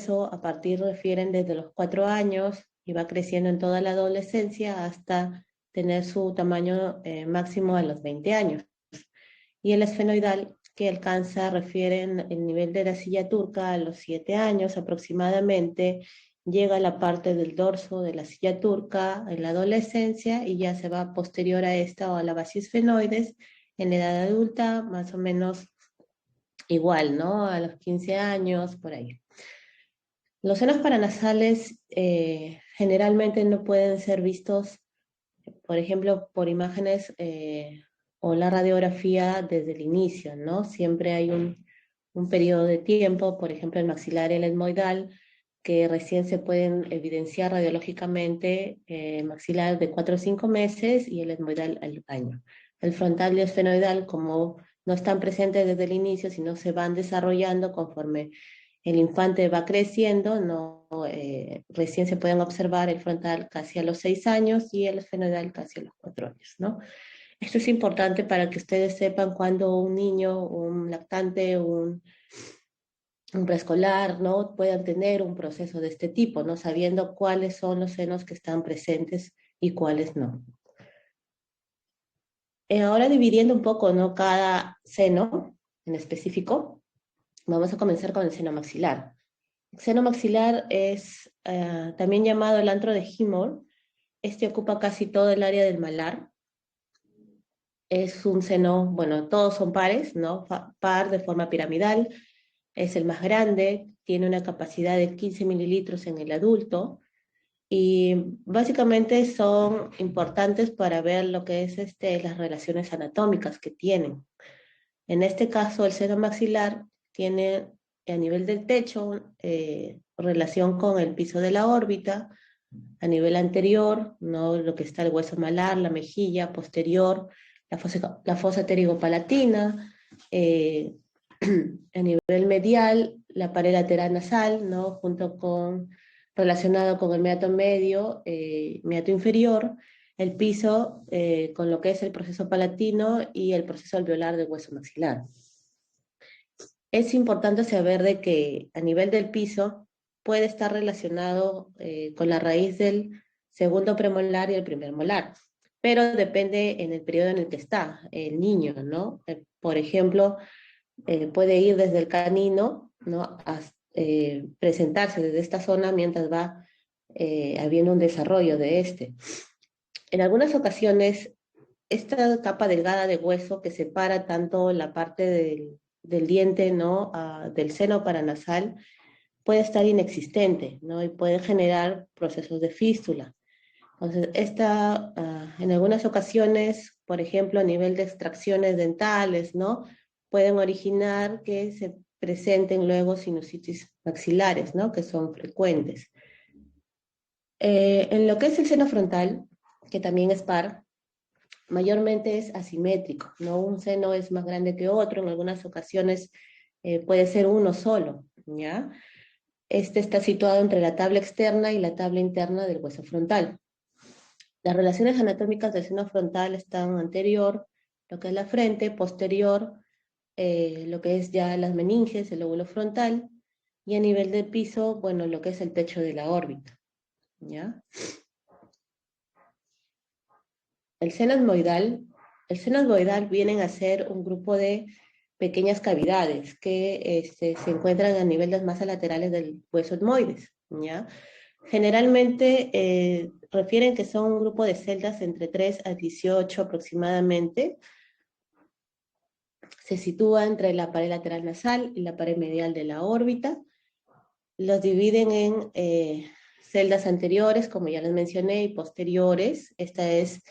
eso a partir, refieren, desde los 4 años y va creciendo en toda la adolescencia hasta tener su tamaño máximo a los 20 años. Y el esfenoidal, que alcanza, refieren, el nivel de la silla turca a los 7 años aproximadamente, llega a la parte del dorso de la silla turca en la adolescencia y ya se va posterior a esta o a la base esfenoides en la edad adulta, más o menos igual, ¿no? A los 15 años, por ahí. Los senos paranasales generalmente no pueden ser vistos, por ejemplo, por imágenes o la radiografía desde el inicio, ¿no? Siempre hay un periodo de tiempo, por ejemplo, el maxilar y el etmoidal, que recién se pueden evidenciar radiológicamente, maxilar de 4 o 5 meses y el etmoidal al año. El frontal y el esfenoidal, como no están presentes desde el inicio, sino se van desarrollando conforme el infante va creciendo, no, recién se pueden observar el frontal casi a los 6 años y el esfenoidal casi a los 4 años, ¿no? Esto es importante para que ustedes sepan cuando un niño, un lactante, un preescolar, ¿no? Puedan tener un proceso de este tipo, ¿no? Sabiendo cuáles son los senos que están presentes y cuáles no. Ahora dividiendo un poco, ¿no? Cada seno en específico, vamos a comenzar con el seno maxilar. El seno maxilar es también llamado el antro de Himor. Este ocupa casi todo el área del malar. Es un seno, bueno, todos son pares, ¿no? Par de forma piramidal. Es el más grande, tiene una capacidad de 15 mililitros en el adulto y básicamente son importantes para ver lo que es las relaciones anatómicas que tienen. En este caso, el seno maxilar tiene a nivel del techo relación con el piso de la órbita, a nivel anterior, ¿no? Lo que está el hueso malar, la mejilla, posterior, la fosa pterigopalatina, a nivel medial, la pared lateral nasal, ¿no? Relacionado con el meato medio, meato inferior, el piso con lo que es el proceso palatino y el proceso alveolar del hueso maxilar. Es importante saber de que a nivel del piso puede estar relacionado con la raíz del segundo premolar y el primer molar, pero depende en el periodo en el que está el niño, ¿no? Por ejemplo, puede ir desde el canino, ¿no? Presentarse desde esta zona mientras va habiendo un desarrollo de este. En algunas ocasiones, esta capa delgada de hueso que separa tanto la parte del diente, ¿no? Del seno paranasal, puede estar inexistente, ¿no? Y puede generar procesos de fístula. Entonces, en algunas ocasiones, por ejemplo, a nivel de extracciones dentales, ¿no? Pueden originar que se presenten luego sinusitis maxilares, ¿no? Que son frecuentes. En lo que es el seno frontal, que también es par, mayormente es asimétrico, ¿no? Un seno es más grande que otro, en algunas ocasiones puede ser uno solo, ¿ya? Este está situado entre la tabla externa y la tabla interna del hueso frontal. Las relaciones anatómicas del seno frontal están anterior, lo que es la frente, posterior, lo que es ya las meninges, el lóbulo frontal, y a nivel del piso, bueno, lo que es el techo de la órbita, ¿ya? El seno etmoidal vienen a ser un grupo de pequeñas cavidades que se encuentran a nivel de las masas laterales del hueso etmoides, ¿ya? Generalmente refieren que son un grupo de celdas entre 3 a 18 aproximadamente. Se sitúa entre la pared lateral nasal y la pared medial de la órbita. Los dividen en celdas anteriores, como ya les mencioné, y posteriores. Esta es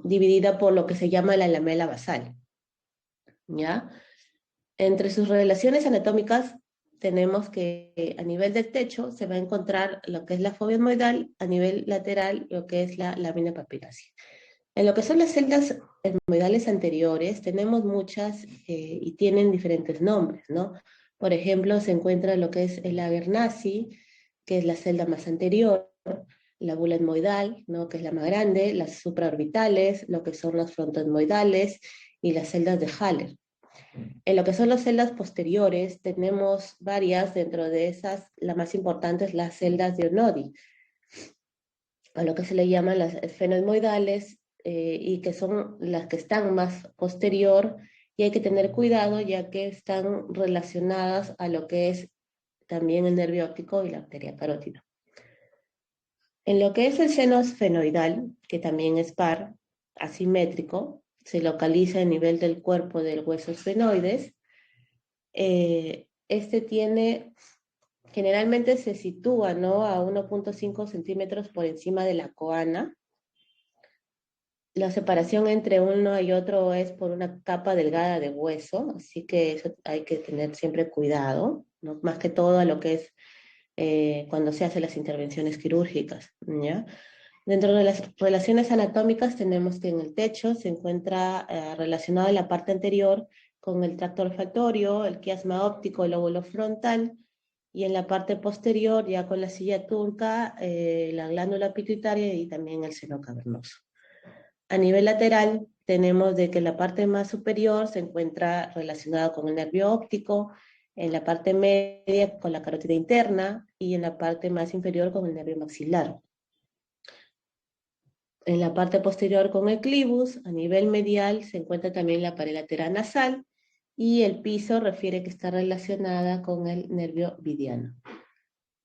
dividida por lo que se llama la lamela basal, ¿ya? Entre sus relaciones anatómicas tenemos que a nivel del techo se va a encontrar lo que es la fobia etmoidal, a nivel lateral lo que es la lámina papilácea. En lo que son las celdas etmoidales anteriores tenemos muchas y tienen diferentes nombres, ¿no? Por ejemplo, se encuentra lo que es el Abernathy, que es la celda más anterior, la bula etmoidal, ¿no? Que es la más grande, las supraorbitales, lo que son los frontoetmoidales y las celdas de Haller. En lo que son las celdas posteriores, tenemos varias, dentro de esas, la más importante es las celdas de Onodi, a lo que se le llaman las esfenoidales, y que son las que están más posterior, y hay que tener cuidado ya que están relacionadas a lo que es también el nervio óptico y la arteria carótida. En lo que es el seno esfenoidal, que también es par, asimétrico, se localiza a nivel del cuerpo del hueso esfenoides. Este tiene, generalmente se sitúa, ¿no?, a 1.5 centímetros por encima de la coana. La separación entre uno y otro es por una capa delgada de hueso, así que eso hay que tener siempre cuidado, ¿no? Más que todo a lo que es cuando se hacen las intervenciones quirúrgicas, ¿ya? Dentro de las relaciones anatómicas tenemos que en el techo se encuentra relacionado en la parte anterior con el tracto olfatorio, el quiasma óptico, el lóbulo frontal, y en la parte posterior ya con la silla turca, la glándula pituitaria y también el seno cavernoso. A nivel lateral tenemos de que la parte más superior se encuentra relacionada con el nervio óptico, en la parte media con la carótida interna y en la parte más inferior con el nervio maxilar. En la parte posterior con el clivus, a nivel medial se encuentra también la pared lateral nasal y el piso refiere que está relacionada con el nervio vidiano.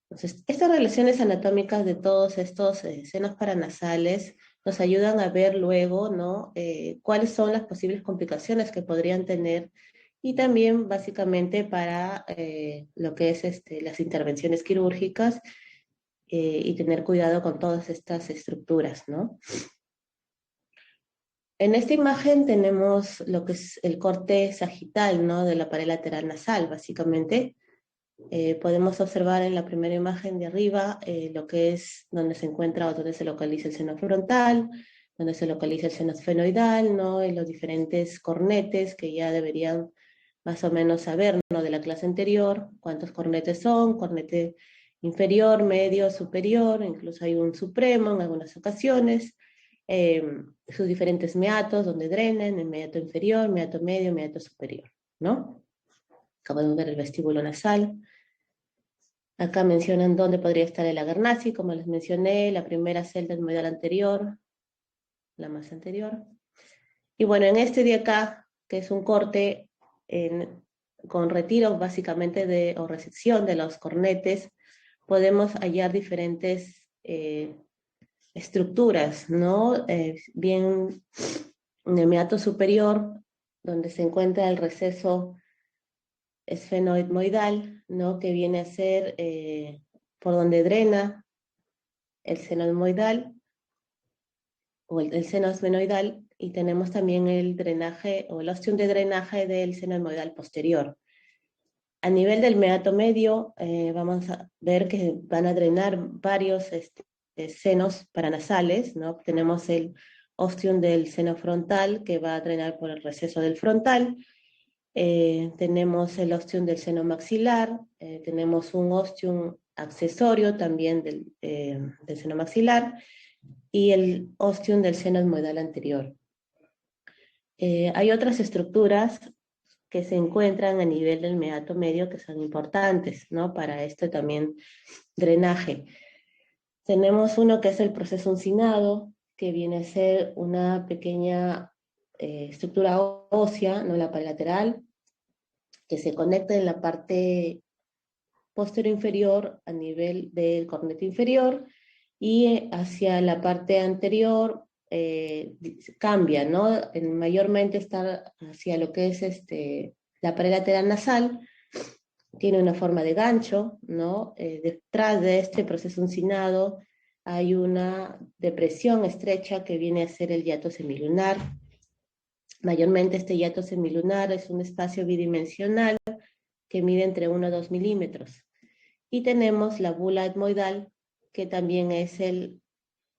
Entonces, estas relaciones anatómicas de todos estos senos paranasales nos ayudan a ver luego, ¿no?, cuáles son las posibles complicaciones que podrían tener y también básicamente para lo que es las intervenciones quirúrgicas, y tener cuidado con todas estas estructuras, ¿no? En esta imagen tenemos lo que es el corte sagital, ¿no?, de la pared lateral nasal, básicamente. Podemos observar en la primera imagen de arriba lo que es donde se encuentra o donde se localiza el seno frontal, donde se localiza el seno esfenoidal, ¿no?, y los diferentes cornetes que ya deberían más o menos saber, ¿no?, de la clase anterior, cuántos cornetes son, cornete inferior, medio, superior, incluso hay un supremo en algunas ocasiones, eh, sus diferentes meatos, donde drenan, el meato inferior, meato medio, meato superior, ¿no? Acabamos de ver el vestíbulo nasal. Acá mencionan dónde podría estar el Agarnasi, como les mencioné, la primera celda esfenoidal anterior, la más anterior. Y bueno, en este de acá, que es un corte con retiro básicamente o resección de los cornetes, podemos hallar diferentes estructuras, ¿no? Bien en el meato superior, donde se encuentra el receso esfenoidal, ¿no?, que viene a ser por donde drena el seno etmoidal o el seno esfenoidal, y tenemos también el drenaje o el ostium de drenaje del seno etmoidal posterior. A nivel del meato medio, vamos a ver que van a drenar varios senos paranasales, ¿no? Tenemos el ostium del seno frontal que va a drenar por el receso del frontal. Tenemos el ostium del seno maxilar, tenemos un ostium accesorio también del seno maxilar y el ostium del seno etmoidal anterior. Hay otras estructuras que se encuentran a nivel del meato medio que son importantes, ¿no?, para este también drenaje. Tenemos uno que es el proceso uncinado, que viene a ser una pequeña estructura ósea, ¿no?, la pared lateral, que se conecta en la parte posterior inferior a nivel del cornete inferior y hacia la parte anterior cambia, ¿no? Mayormente está hacia lo que es la pared lateral nasal, tiene una forma de gancho, ¿no? Detrás de este proceso uncinado hay una depresión estrecha que viene a ser el hiato semilunar. Mayormente este hiato semilunar es un espacio bidimensional que mide entre 1 a 2 milímetros. Y tenemos la bula etmoidal, que también es el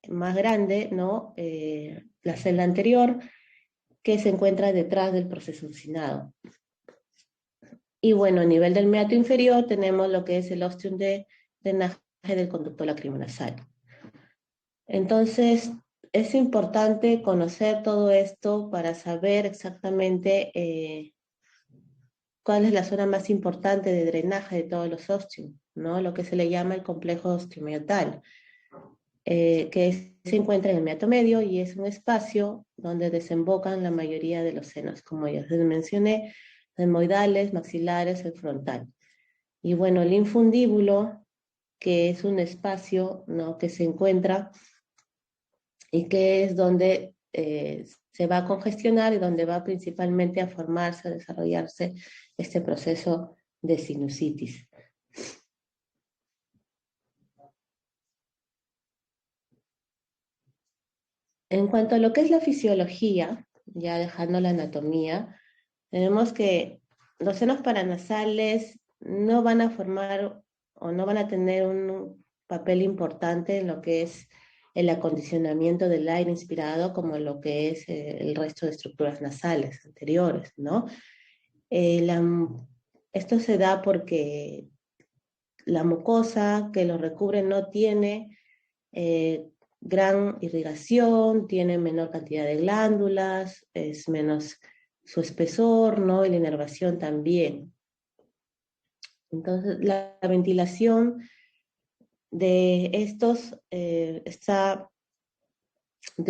más grande, ¿no? La celda anterior, que se encuentra detrás del proceso uncinado. Y bueno, a nivel del meato inferior tenemos lo que es el ostium de drenaje del conducto lacrimonasal. Entonces, es importante conocer todo esto para saber exactamente cuál es la zona más importante de drenaje de todos los ostium, ¿no? Lo que se le llama el complejo osteomiotal, se encuentra en el meato medio y es un espacio donde desembocan la mayoría de los senos, como ya les mencioné, etmoidales, maxilares, el frontal. Y bueno, el infundíbulo, que es un espacio, ¿no?, que se encuentra y que es donde se va a congestionar y donde va principalmente a formarse, a desarrollarse este proceso de sinusitis. En cuanto a lo que es la fisiología, ya dejando la anatomía, tenemos que los senos paranasales no van a formar o no van a tener un papel importante en lo que es el acondicionamiento del aire inspirado como lo que es el resto de estructuras nasales anteriores, ¿no? Eh, la, esto se da porque la mucosa que lo recubre no tiene gran irrigación, tiene menor cantidad de glándulas, es menos su espesor, ¿no? Y la inervación también. Entonces, la ventilación de estos de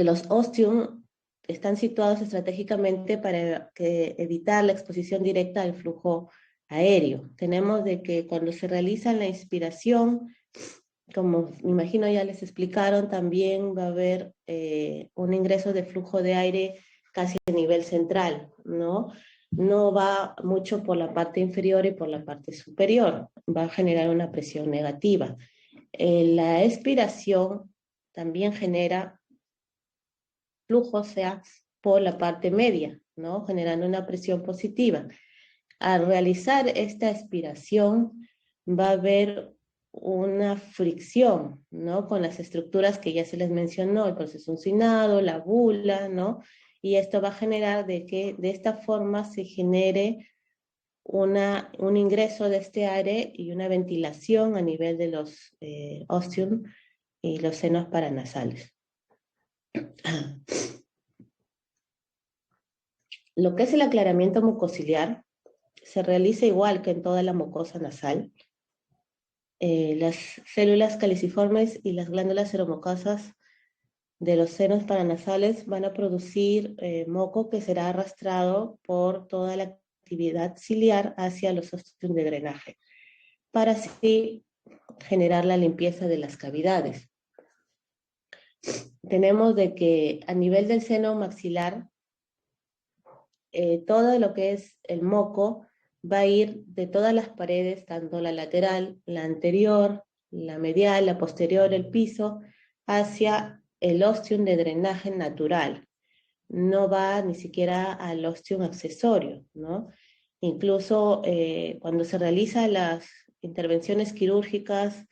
los ostium están situados estratégicamente para evitar la exposición directa al flujo aéreo. Tenemos de que cuando se realiza la inspiración, como me imagino ya les explicaron, también va a haber un ingreso de flujo de aire casi a nivel central, ¿no? No va mucho por la parte inferior y por la parte superior, va a generar una presión negativa. La expiración también genera flujo, o sea, por la parte media, ¿no? Generando una presión positiva. Al realizar esta expiración va a haber una fricción, ¿no? Con las estructuras que ya se les mencionó, el proceso uncinado, la bula, ¿no? Y esto va a generar de que de esta forma se genere un ingreso de este aire y una ventilación a nivel de los ostium y los senos paranasales. Lo que es el aclaramiento mucociliar se realiza igual que en toda la mucosa nasal. Las células caliciformes y las glándulas seromucosas de los senos paranasales van a producir moco que será arrastrado por toda la actividad ciliar hacia los ostium de drenaje, para así generar la limpieza de las cavidades. Tenemos de que a nivel del seno maxilar, todo lo que es el moco va a ir de todas las paredes, tanto la lateral, la anterior, la medial, la posterior, el piso, hacia el ostium de drenaje natural. No va ni siquiera al ostium accesorio, ¿no? Incluso cuando se realizan las intervenciones quirúrgicas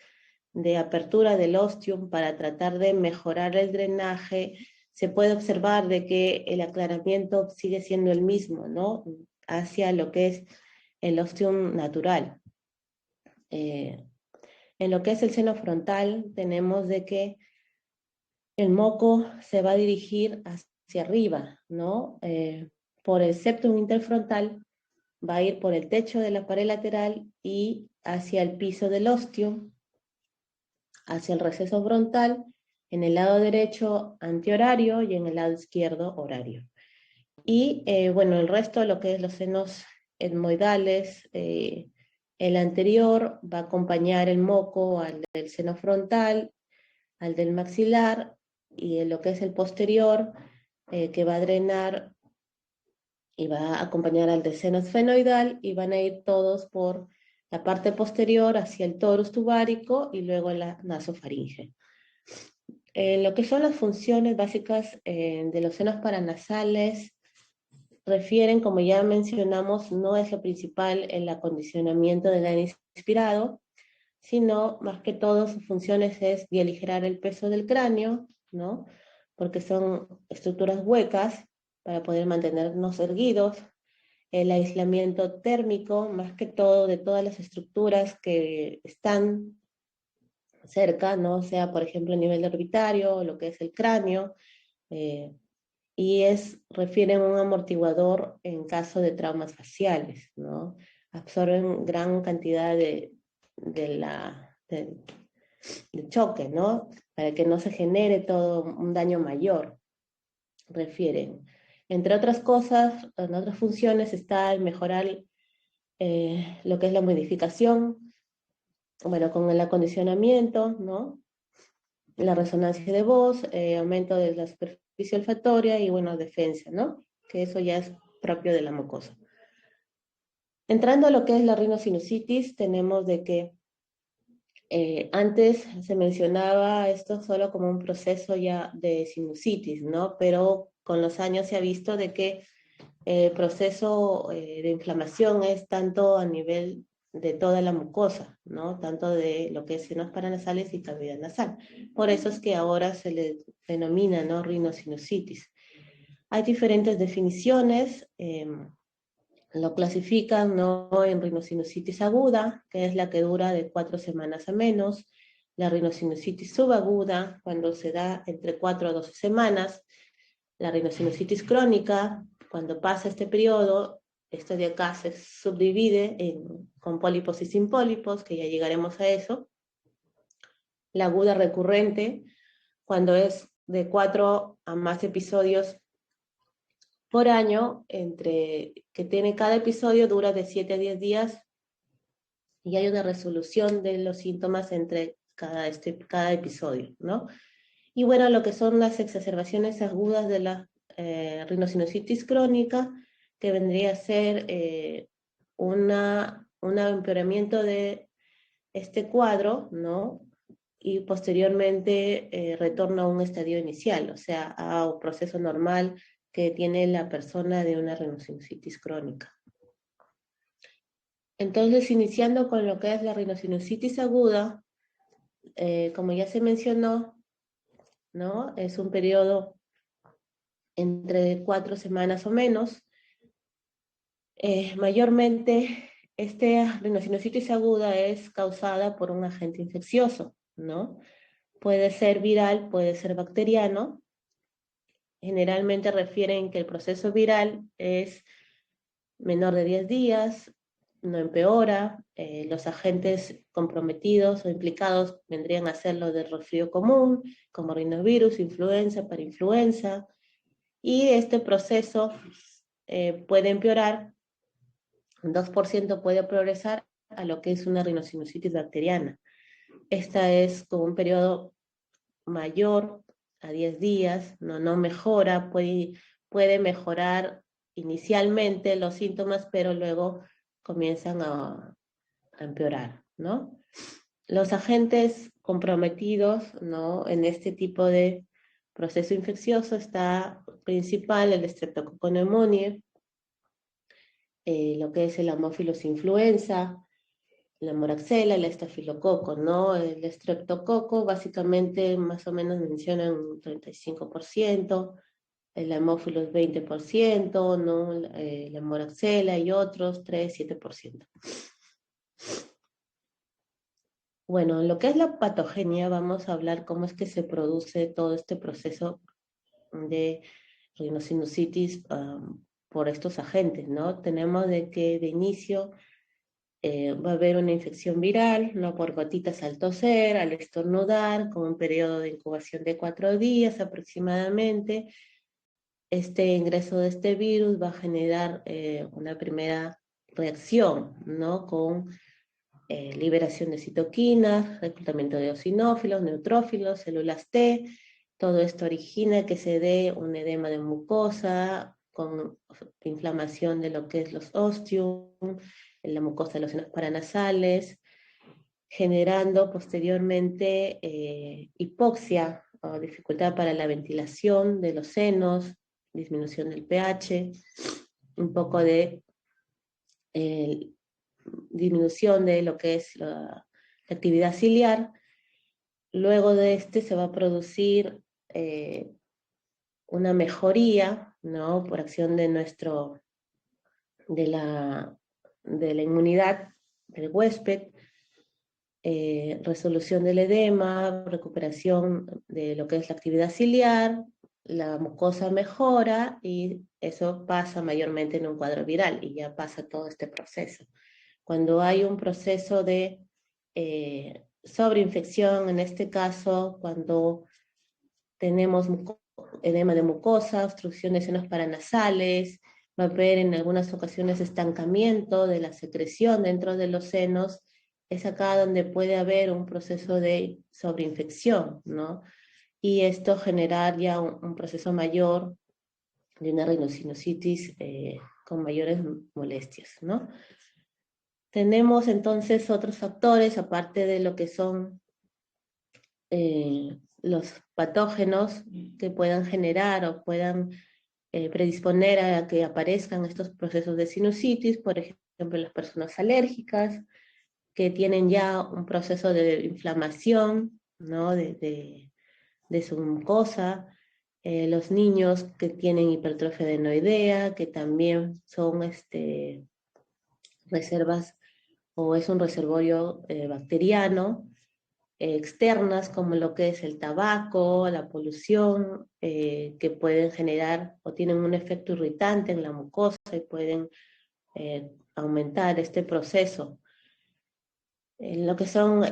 de apertura del ostium para tratar de mejorar el drenaje, se puede observar de que el aclaramiento sigue siendo el mismo, ¿no? Hacia lo que es el ostium natural. En lo que es el seno frontal, tenemos de que el moco se va a dirigir hacia arriba, ¿no? Por el septum interfrontal, va a ir por el techo de la pared lateral y hacia el piso del ostium, hacia el receso frontal, en el lado derecho antihorario y en el lado izquierdo horario. Y bueno, el resto, lo que es los senos etmoidales, el anterior va a acompañar el moco al del seno frontal, al del maxilar, y en lo que es el posterior, que va a drenar y va a acompañar al del seno esfenoidal, y van a ir todos por la parte posterior hacia el torus tubárico y luego la nasofaringe. Lo que son las funciones básicas de los senos paranasales refieren, como ya mencionamos, no es lo principal el acondicionamiento del aire inspirado, sino más que todo sus funciones es de aligerar el peso del cráneo, ¿no? Porque son estructuras huecas para poder mantenernos erguidos, el aislamiento térmico, más que todo de todas las estructuras que están cerca, ¿no? O sea, por ejemplo, a nivel orbitario, lo que es el cráneo, refieren a un amortiguador en caso de traumas faciales, ¿no? Absorben gran cantidad de choque, ¿no? Para que no se genere todo un daño mayor, refieren. Entre otras cosas, en otras funciones está el mejorar lo que es la modificación, bueno, con el acondicionamiento, ¿no? La resonancia de voz, aumento de la superficie olfatoria y, bueno, defensa, ¿no? Que eso ya es propio de la mucosa. Entrando a lo que es la rinosinusitis, tenemos de que antes se mencionaba esto solo como un proceso ya de sinusitis, ¿no? Pero con los años se ha visto de que el proceso de inflamación es tanto a nivel de toda la mucosa, ¿no? Tanto de lo que es senos paranasales y cavidad nasal. Por eso es que ahora se le denomina, ¿no? Rinosinusitis. Hay diferentes definiciones. Lo clasifican, ¿no? En rinosinusitis aguda, que es la que dura de 4 semanas a menos, la rinosinusitis subaguda, cuando se da entre 4 a 12 semanas, la rinosinusitis crónica, cuando pasa este periodo, esto de acá se subdivide con pólipos y sin pólipos, que ya llegaremos a eso, la aguda recurrente, cuando es de 4 a más episodios por año, que tiene cada episodio, dura de 7 a 10 días y hay una resolución de los síntomas entre cada episodio, ¿no? Y bueno, lo que son las exacerbaciones agudas de la rinosinusitis crónica, que vendría a ser un empeoramiento de este cuadro, ¿no? Y posteriormente retorna a un estadio inicial, o sea, a un proceso normal que tiene la persona de una rinosinusitis crónica. Entonces, iniciando con lo que es la rinosinusitis aguda, como ya se mencionó, ¿no? Es un periodo entre 4 semanas o menos. Mayormente, esta rinosinusitis aguda es causada por un agente infeccioso, ¿no? Puede ser viral, puede ser bacteriano. Generalmente refieren que el proceso viral es menor de 10 días, no empeora, los agentes comprometidos o implicados vendrían a ser los del resfrío común, como rinovirus, influenza, parainfluenza, y este proceso puede empeorar, un 2% puede progresar a lo que es una rinosinusitis bacteriana. Esta es con un periodo mayor a 10 días, no mejora, puede mejorar inicialmente los síntomas, pero luego comienzan a empeorar, ¿no? Los agentes comprometidos, ¿no? En este tipo de proceso infeccioso está principal el Streptococcus pneumoniae, lo que es el Haemophilus influenza, la moraxela, el estafilococo, ¿no? El estreptococo básicamente más o menos mencionan un 35%, el Haemophilus 20%, ¿no? La moraxela y otros 3-7%. Bueno, en lo que es la patogenia, vamos a hablar cómo es que se produce todo este proceso de rinosinusitis por estos agentes, ¿no? Tenemos de que de inicio va a haber una infección viral, no por gotitas al toser, al estornudar, con un periodo de incubación de 4 días aproximadamente. Este ingreso de este virus va a generar una primera reacción, ¿no? Con liberación de citoquinas, reclutamiento de eosinófilos, neutrófilos, células T. Todo esto origina que se dé un edema de mucosa con inflamación de lo que es los ostium, en la mucosa de los senos paranasales, generando posteriormente hipoxia o dificultad para la ventilación de los senos, disminución del pH, un poco de disminución de lo que es la actividad ciliar. Luego de este se va a producir una mejoría, ¿no? Por acción de la inmunidad del huésped, resolución del edema, recuperación de lo que es la actividad ciliar, la mucosa mejora y eso pasa mayormente en un cuadro viral y ya pasa todo este proceso. Cuando hay un proceso de sobreinfección, en este caso, cuando tenemos edema de mucosa, obstrucción de senos paranasales, va a haber en algunas ocasiones estancamiento de la secreción dentro de los senos, es acá donde puede haber un proceso de sobreinfección, ¿no? Y esto generar ya un proceso mayor de una rinosinusitis con mayores molestias, ¿no? Tenemos entonces otros factores, aparte de lo que son los patógenos que puedan generar o puedan predisponer a que aparezcan estos procesos de sinusitis, por ejemplo, las personas alérgicas, que tienen ya un proceso de inflamación, ¿no? de su mucosa, los niños que tienen hipertrofia adenoidea, que también son reservas o es un reservorio bacteriano, externas como lo que es el tabaco, la polución, que pueden generar o tienen un efecto irritante en la mucosa y pueden aumentar este proceso. En lo que son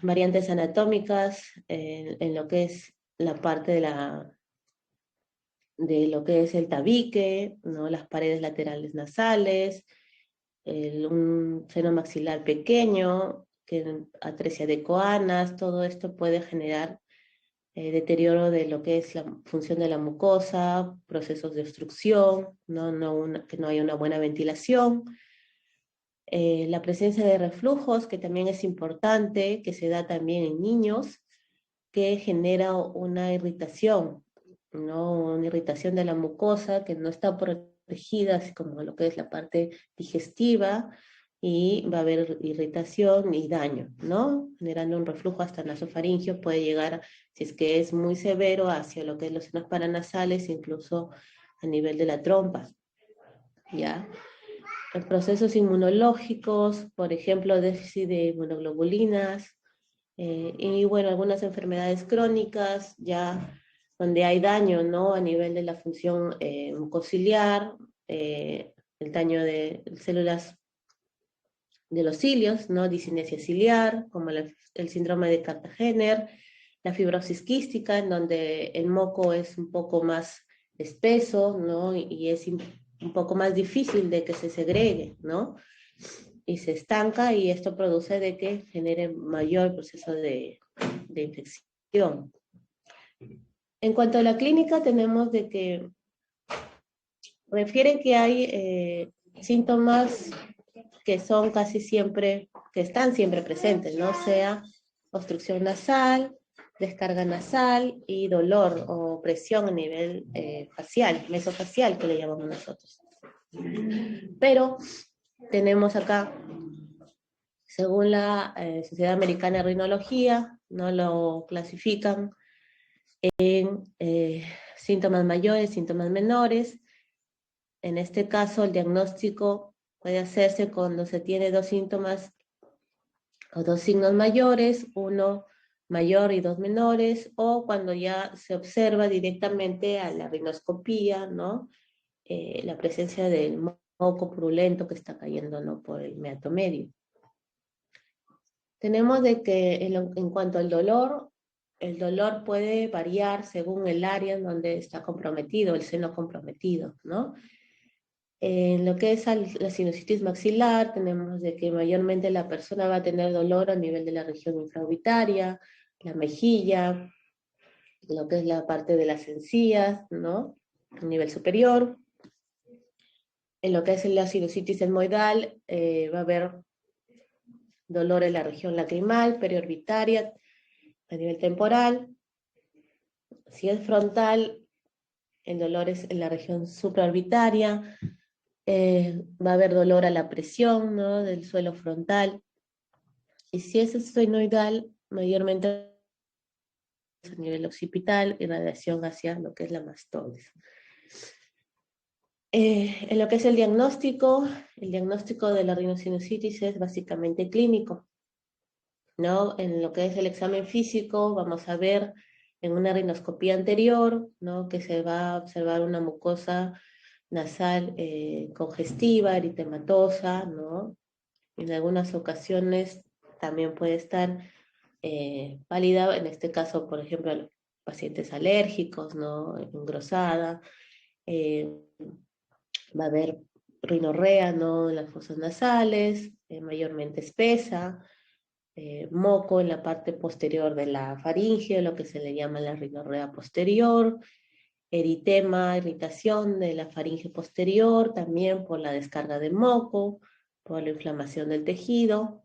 variantes anatómicas, en lo que es la parte de lo que es el tabique, ¿no? Las paredes laterales nasales, un seno maxilar pequeño, que atresia de coanas, todo esto puede generar deterioro de lo que es la función de la mucosa, procesos de obstrucción, que no haya una buena ventilación. La presencia de reflujos, que también es importante, que se da también en niños, que genera una irritación, ¿no? Una irritación de la mucosa que no está protegida, así como lo que es la parte digestiva, y va a haber irritación y daño, ¿no? Generando un reflujo hasta nasofaringeo, puede llegar, si es que es muy severo, hacia lo que es los senos paranasales, incluso a nivel de la trompa, ¿ya? Los procesos inmunológicos, por ejemplo, déficit de inmunoglobulinas, y bueno, algunas enfermedades crónicas, ya donde hay daño, ¿no? A nivel de la función mucociliar, el daño de células de los cilios, ¿no? Discinesia ciliar, como el síndrome de Cartagener, la fibrosis quística, en donde el moco es un poco más espeso, ¿no? Y es un poco más difícil de que se segregue, ¿no? Y se estanca y esto produce de que genere mayor proceso de infección. En cuanto a la clínica, tenemos de que refiere que hay síntomas que son casi siempre, que están siempre presentes, ¿no? Sea obstrucción nasal, descarga nasal y dolor o presión a nivel facial, mesofacial que le llamamos nosotros. Pero tenemos acá, según la Sociedad Americana de Rinología, no lo clasifican en síntomas mayores, síntomas menores. En este caso, el diagnóstico puede hacerse cuando se tiene dos síntomas o dos signos mayores, uno mayor y dos menores, o cuando ya se observa directamente a la rinoscopía, ¿no? La presencia del moco purulento que está cayendo, ¿no? Por el meato medio. Tenemos de que en cuanto al dolor, el dolor puede variar según el área en donde está comprometido, el seno comprometido, ¿no? En lo que es la sinusitis maxilar, tenemos de que mayormente la persona va a tener dolor a nivel de la región infraorbitaria, la mejilla, lo que es la parte de las encías, ¿no? A nivel superior. En lo que es la sinusitis etmoidal, va a haber dolor en la región lacrimal, periorbitaria, a nivel temporal. Si es frontal, el dolor es en la región supraorbitaria. Va a haber dolor a la presión, ¿no? Del suelo frontal. Y si es esfenoidal, mayormente a nivel occipital y radiación hacia lo que es la mastoides. En lo que es el diagnóstico de la rinosinusitis es básicamente clínico, ¿no? En lo que es el examen físico, vamos a ver en una rinoscopía anterior, ¿no? Que se va a observar una mucosa nasal congestiva, eritematosa, ¿no? En algunas ocasiones también puede estar pálida, en este caso, por ejemplo, a los pacientes alérgicos, ¿no? Engrosada, eh, va a haber rinorrea, ¿no? En las fosas nasales, mayormente espesa, moco en la parte posterior de la faringe, lo que se le llama la rinorrea posterior, eritema, irritación de la faringe posterior, también por la descarga de moco, por la inflamación del tejido.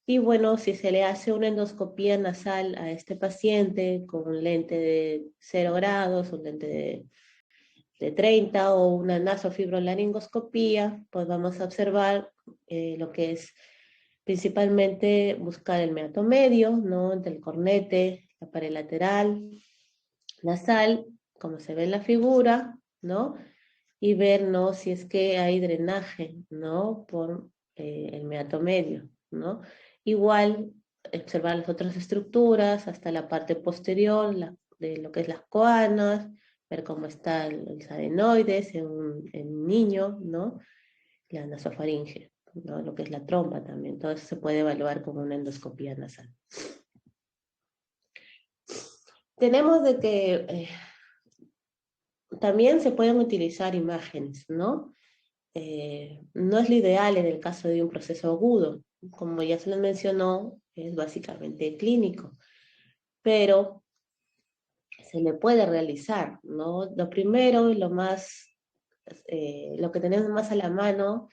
Y bueno, si se le hace una endoscopía nasal a este paciente con un lente de 0 grados, un lente de 30 o una nasofibrolaringoscopía, pues vamos a observar lo que es principalmente buscar el meato medio, ¿no? Entre el cornete, la pared lateral, nasal, como se ve en la figura, ¿no? Y ver, ¿no? Si es que hay drenaje, ¿no? Por el meato medio, ¿no? Igual, observar las otras estructuras hasta la parte posterior de lo que es las coanas, ver cómo está los adenoides en un niño, ¿no? La nasofaringe, ¿no? Lo que es la trompa también. Todo eso se puede evaluar como una endoscopía nasal. Tenemos de que también se pueden utilizar imágenes, ¿no? No es lo ideal en el caso de un proceso agudo. Como ya se les mencionó, es básicamente clínico, pero se le puede realizar, ¿no? Lo primero y lo que tenemos más a la mano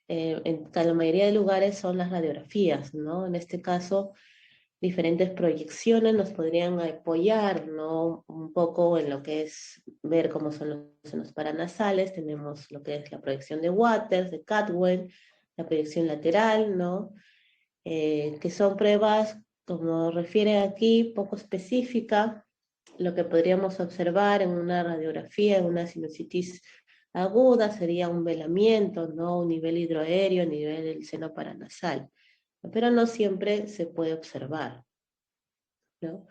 en la mayoría de lugares son las radiografías, ¿no? En este caso, diferentes proyecciones nos podrían apoyar, ¿no? Un poco en lo que es ver cómo son los senos paranasales. Tenemos lo que es la proyección de Waters, de Catwell, la proyección lateral, ¿no? Que son pruebas, como refiere aquí, poco específica, lo que podríamos observar en una radiografía, en una sinusitis aguda, sería un velamiento, ¿no? Un nivel hidroaéreo, a nivel del seno paranasal, pero no siempre se puede observar, ¿no?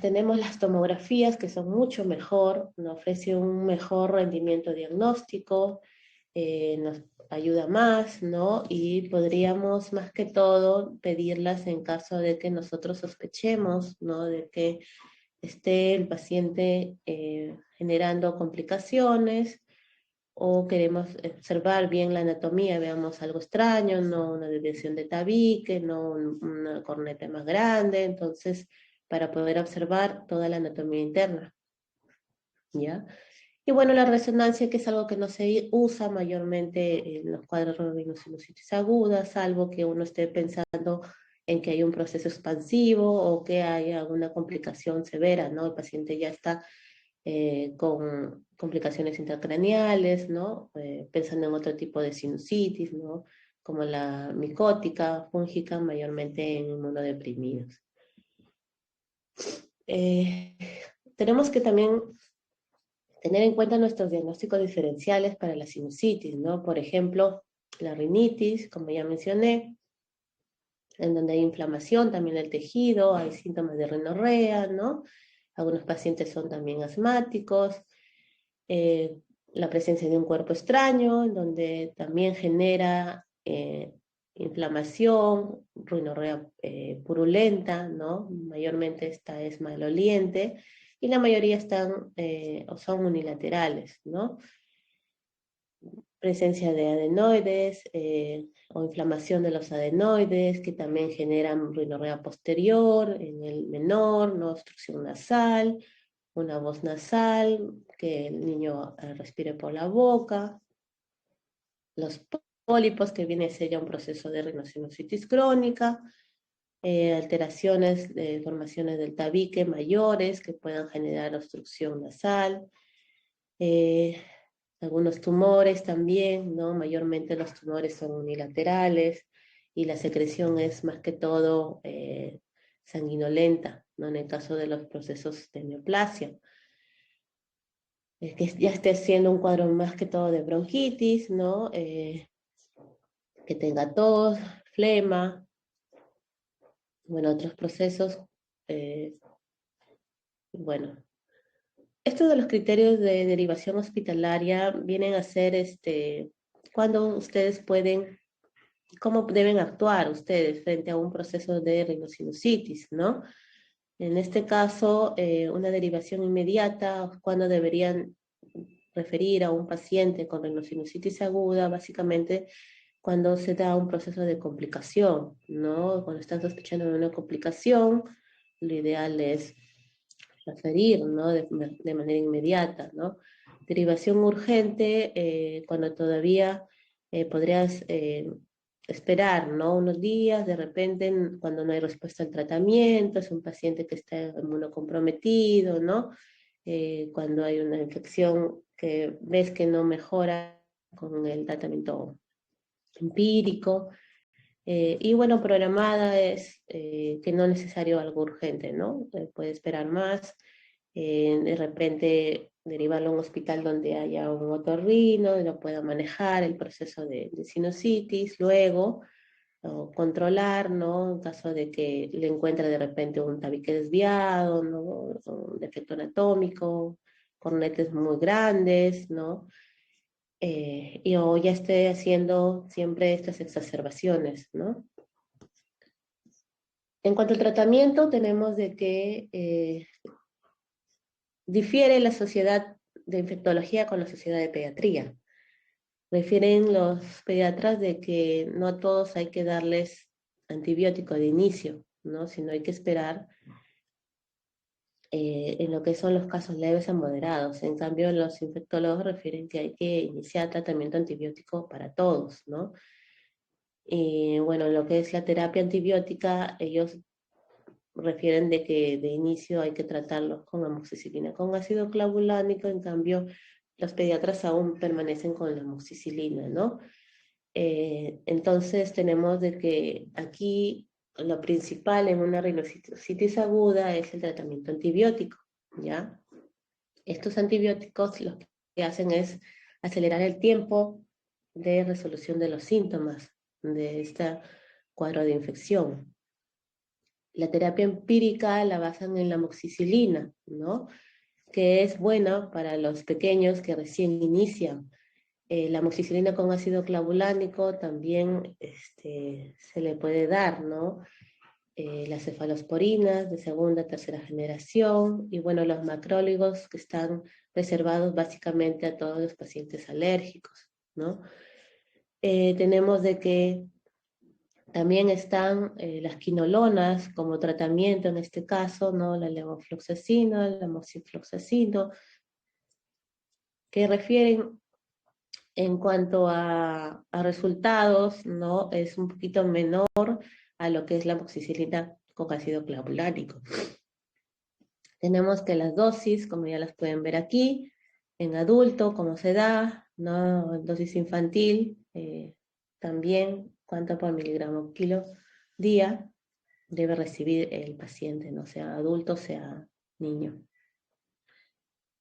Tenemos las tomografías que son mucho mejor, nos ofrece un mejor rendimiento diagnóstico, nos ayuda más, ¿no? Y podríamos más que todo pedirlas en caso de que nosotros sospechemos, ¿no? De que esté el paciente generando complicaciones o queremos observar bien la anatomía, veamos algo extraño, no una desviación de tabique, no una corneta más grande, entonces para poder observar toda la anatomía interna, ¿ya? Y bueno, la resonancia, que es algo que no se usa mayormente en los cuadros de rhinosinusitis aguda, salvo que uno esté pensando en que hay un proceso expansivo o que hay alguna complicación severa, ¿no? El paciente ya está con complicaciones intracraneales, ¿no? Pensando en otro tipo de sinusitis, ¿no? Como la micótica, fúngica, mayormente en inmunodeprimidos. Tenemos que también tener en cuenta nuestros diagnósticos diferenciales para la sinusitis, ¿no? Por ejemplo, la rinitis, como ya mencioné, en donde hay inflamación también del tejido, hay síntomas de rinorrea, ¿no? Algunos pacientes son también asmáticos, la presencia de un cuerpo extraño, en donde también genera inflamación, rinorrea purulenta, ¿no? Mayormente esta es maloliente, y la mayoría están o son unilaterales, ¿no? Presencia de adenoides o inflamación de los adenoides que también generan rinorrea posterior en el menor, ¿no? Obstrucción nasal, una voz nasal, que el niño respire por la boca, los pólipos, que viene a ser ya un proceso de rinosinusitis crónica, alteraciones de formaciones del tabique mayores que puedan generar obstrucción nasal, algunos tumores también, ¿no? Mayormente los tumores son unilaterales y la secreción es más que todo sanguinolenta, ¿no? En el caso de los procesos de neoplasia. Que ya esté siendo un cuadro más que todo de bronquitis, ¿no? Que tenga tos, flema, bueno, otros procesos Bueno, estos de los criterios de derivación hospitalaria vienen a ser cuando ustedes pueden, cómo deben actuar ustedes frente a un proceso de rinosinusitis, ¿no? En este caso, una derivación inmediata, cuando deberían referir a un paciente con rinosinusitis aguda, básicamente cuando se da un proceso de complicación, ¿no? Cuando están sospechando de una complicación, lo ideal es referir, ¿no? De manera inmediata, ¿no? Derivación urgente, cuando todavía podrías esperar, ¿no? Unos días, de repente, cuando no hay respuesta al tratamiento, es un paciente que está inmunocomprometido, ¿no? Cuando hay una infección que ves que no mejora con el tratamiento empírico. Y bueno, programada es que no es necesario algo urgente, ¿no? Puede esperar más, de repente derivarlo a un hospital donde haya un otorrino, y lo pueda manejar el proceso de sinusitis, luego o controlar, ¿no? En caso de que le encuentre de repente un tabique desviado, ¿no? Un defecto anatómico, cornetes muy grandes, ¿no? O ya esté haciendo siempre estas exacerbaciones, ¿no? En cuanto al tratamiento, tenemos de que difiere la sociedad de infectología con la sociedad de pediatría. Refieren los pediatras de que no a todos hay que darles antibiótico de inicio, ¿no? Sino hay que esperar en lo que son los casos leves a moderados. En cambio, los infectólogos refieren que hay que iniciar tratamiento antibiótico para todos, ¿no? Y bueno, lo que es la terapia antibiótica, ellos refieren de que de inicio hay que tratarlos con amoxicilina con ácido clavulánico, en cambio los pediatras aún permanecen con la amoxicilina, ¿no? Entonces tenemos de que aquí lo principal en una rinosinusitis aguda es el tratamiento antibiótico, ¿ya? Estos antibióticos lo que hacen es acelerar el tiempo de resolución de los síntomas de este cuadro de infección. La terapia empírica la basan en la amoxicilina, ¿no? Que es buena para los pequeños que recién inician. La amoxicilina con ácido clavulánico también se le puede dar, ¿no? Las cefalosporinas de segunda, tercera generación, y bueno, los macróligos que están reservados básicamente a todos los pacientes alérgicos, ¿no? Tenemos de que también están las quinolonas como tratamiento, en este caso, ¿no? La levofloxacina, la moxifloxacino, que refieren en cuanto a resultados, ¿no? Es un poquito menor a lo que es la amoxicilina con ácido clavulánico. Tenemos que las dosis, como ya las pueden ver aquí, en adulto, cómo se da, ¿no? En dosis infantil, también cuánto por miligramo kilo día debe recibir el paciente, no sea adulto, sea niño.